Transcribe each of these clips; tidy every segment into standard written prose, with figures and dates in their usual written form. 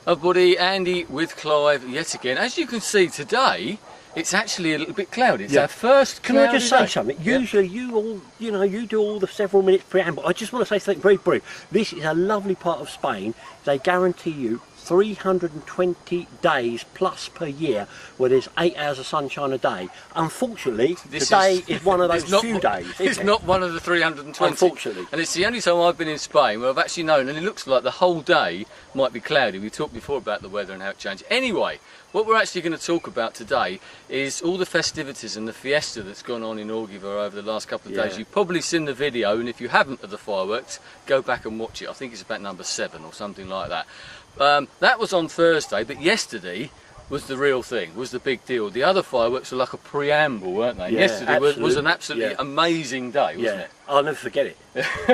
Everybody, Andy with Clive yet again. As you can see today, it's actually a little bit cloudy. It's our first cloudy day. Can I just say something? Usually you all, you do all the several minutes preamble. I just want to say something very brief. This is a lovely part of Spain. They guarantee you 320 days plus per year where there's 8 hours of sunshine a day. Unfortunately, today is one of those few days. It's not one of the 320. Unfortunately. And it's the only time I've been in Spain where I've actually known, and it looks like the whole day might be cloudy. We talked before about the weather and how it changed. Anyway, what we're actually going to talk about today is all the festivities and the fiesta that's gone on in Orgiva over the last couple of days. You've probably seen the video, and if you haven't of the fireworks, go back and watch it. I think it's about number 7 or something like that. That was on Thursday, but yesterday was the real thing, was the big deal. The other fireworks were like a preamble, weren't they? Yeah, yesterday was an absolutely amazing day, wasn't it? I'll never forget it.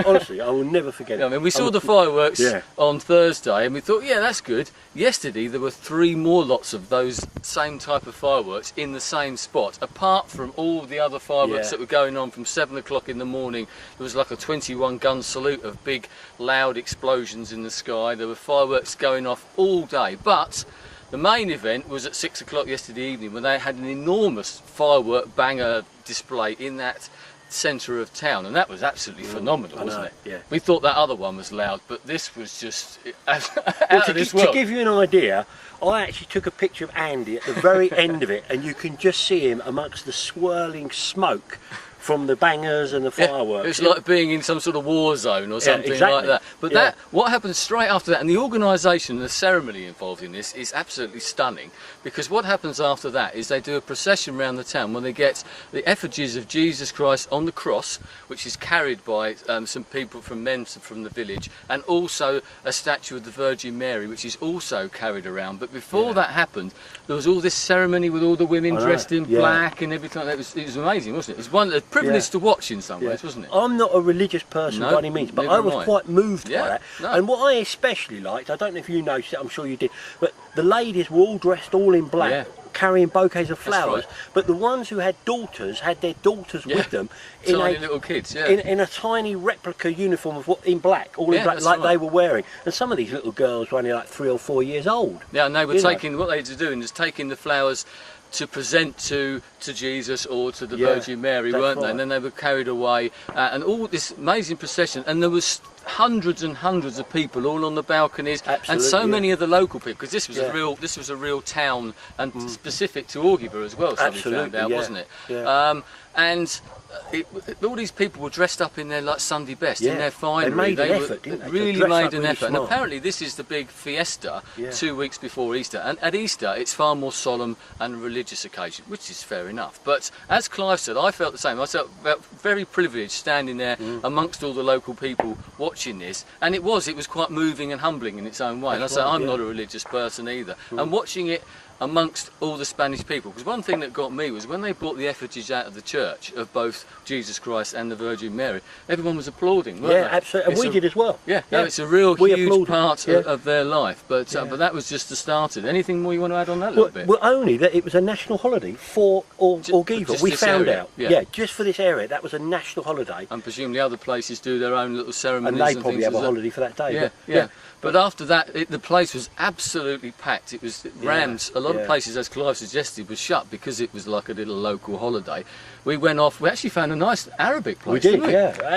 Honestly, I will never forget it. I mean, we saw the fireworks on Thursday and we thought, yeah, that's good. Yesterday there were 3 more lots of those same type of fireworks in the same spot, apart from all the other fireworks that were going on from 7 o'clock in the morning. There was like a 21 gun salute of big loud explosions in the sky. There were fireworks going off all day, but the main event was at 6 o'clock yesterday evening when they had an enormous firework banger display in that centre of town, and that was absolutely phenomenal, wasn't it? Yeah. We thought that other one was loud, but this was just out of this world. To give you an idea, I actually took a picture of Andy at the very end of it, and you can just see him amongst the swirling smoke from the bangers and the fireworks. It's like being in some sort of war zone or something like that. But what happens straight after that, and the organisation and the ceremony involved in this is absolutely stunning, because what happens after that is they do a procession around the town when they get the effigies of Jesus Christ on the cross, which is carried by some people from the village, and also a statue of the Virgin Mary, which is also carried around. But before that happened, there was all this ceremony with all the women dressed in black and everything. It was amazing, wasn't it? It was a privilege to watch in some ways, wasn't it? I'm not a religious person by any means, but I was quite moved by that. And what I especially liked, I don't know if you noticed it, I'm sure you did, but the ladies were all dressed all in black, carrying bouquets of flowers, but the ones who had daughters had their daughters with them in tiny little kids, in a tiny replica uniform of in black, all in black, like they were wearing. And some of these little girls were only like 3 or 4 years old. Yeah, and they were taking, what they had to do is taking the flowers to present to Jesus or to the Virgin Mary, weren't they? And then they were carried away, and all this amazing procession, and there was hundreds and hundreds of people all on the balconies, and so many of the local people, because this was a real town and specific to Orgiva as well. So we found out, wasn't it? And all these people were dressed up in their Sunday best, in their finery. They made an effort, didn't they? Really made an effort. And apparently this is the big fiesta 2 weeks before Easter. And at Easter it's far more solemn and a religious occasion, which is fair enough. But as Clive said, I felt the same. I felt very privileged standing there amongst all the local people watching this. And it was quite moving and humbling in its own way. And I say, I'm not a religious person either. And watching it amongst all the Spanish people, because one thing that got me was when they brought the effigies out of the church of both Jesus Christ and the Virgin Mary, everyone was applauding, weren't they? Absolutely, and we did as well. No, it's a real huge part of their life, but that was just the start of it. Anything more you want to add on that little bit? Well, only that it was a national holiday for Orgiva. We found out, just for this area, that was a national holiday. And presumably other places do their own little ceremonies and they probably have a holiday for that day. But after that, the place was absolutely packed. It was rammed. A lot of places, as Clive suggested, was shut because it was like a little local holiday. We went off. We actually found a nice Arabic place. We did,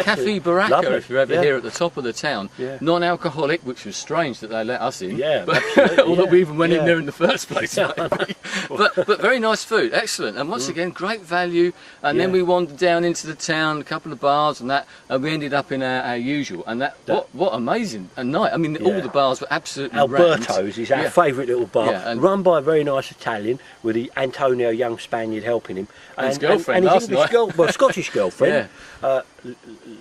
Cafe Baraka, if you're ever here at the top of the town. Non-alcoholic, which was strange that they let us in. Although we even went in there in the first place. But very nice food, excellent. And once again, great value. And then we wandered down into the town, a couple of bars and that, and we ended up in our usual. And what amazing a night. I mean, all the bars were absolutely Alberto's is our favourite little bar, and run by a very nice Italian with the Antonio, young Spaniard, helping him. And his girlfriend last night. Scottish girlfriend.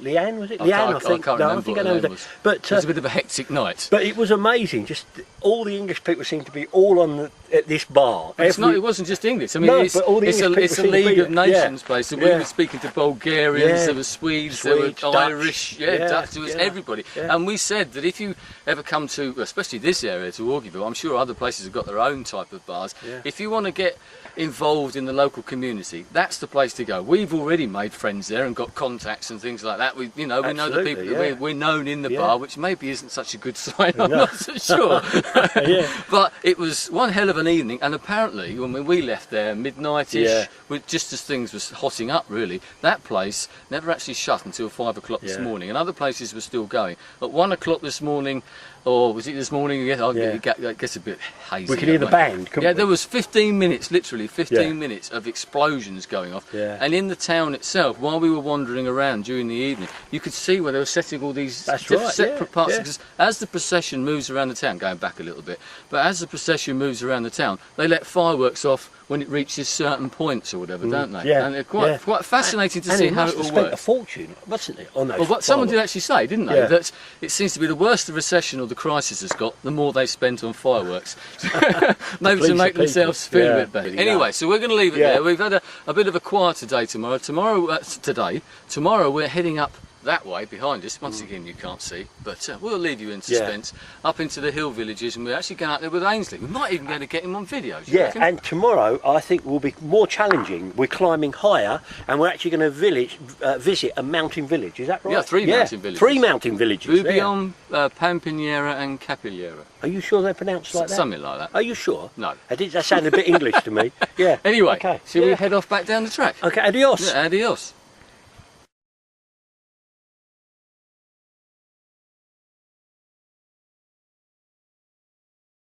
Leanne, was it? Leanne, I think. I can't remember what her name was. But it was a bit of a hectic night. But it was amazing. Just all the English people seemed to be all on at this bar. It wasn't just English. I mean, it's a League of Nations place. So we were speaking to Bulgarians, there were Swedes, there were Irish, Dutch, there was everybody. And we said that if you ever come to, especially this area, to Orgiva, I'm sure other places have got their own type of bar. bars. If you want to get involved in the local community, that's the place to go. We've already made friends there and got contacts and things like that. We know the people that we're known in the bar, which maybe isn't such a good sign. I'm not so sure. But it was one hell of an evening, and apparently when we left there midnight-ish, just as things was hotting up really, that place never actually shut until 5 o'clock this morning, and other places were still going. At 1 o'clock this morning, or was it this morning? Yes, it gets a bit hazy. We could hear the band, couldn't we? There was 15 minutes, literally 15 minutes of explosions going off. And in the town itself, while we were wandering around during the evening, you could see where they were setting all these separate parts. Because as the procession moves around the town, going back a little bit, but as the procession moves around the town, they let fireworks off when it reaches certain points or whatever, don't they? And it's quite fascinating to see how it all works. Spent a fortune, wasn't it, on those what someone did actually say, didn't they? That it seems to be the worse the recession or the crisis has got, the more they spent on fireworks. Maybe to make themselves feel a bit better. Anyway, so we're going to leave it there. We've had a bit of a quieter day tomorrow. Tomorrow we're heading up that way behind us. Once again, you can't see, but we'll leave you in suspense. Up into the hill villages, and we're actually going out there with Ainsley. We might even be able to get him on video. And tomorrow I think will be more challenging. We're climbing higher, and we're actually going to visit a mountain village. Is that right? Yeah, 3 mountain villages. 3 mountain villages. Bubion, Pampiniera and Capillera. Are you sure they're pronounced like that? Something like that. Are you sure? No. That sounded a bit English to me. Anyway, shall we head off back down the track? Okay, adios. Adios.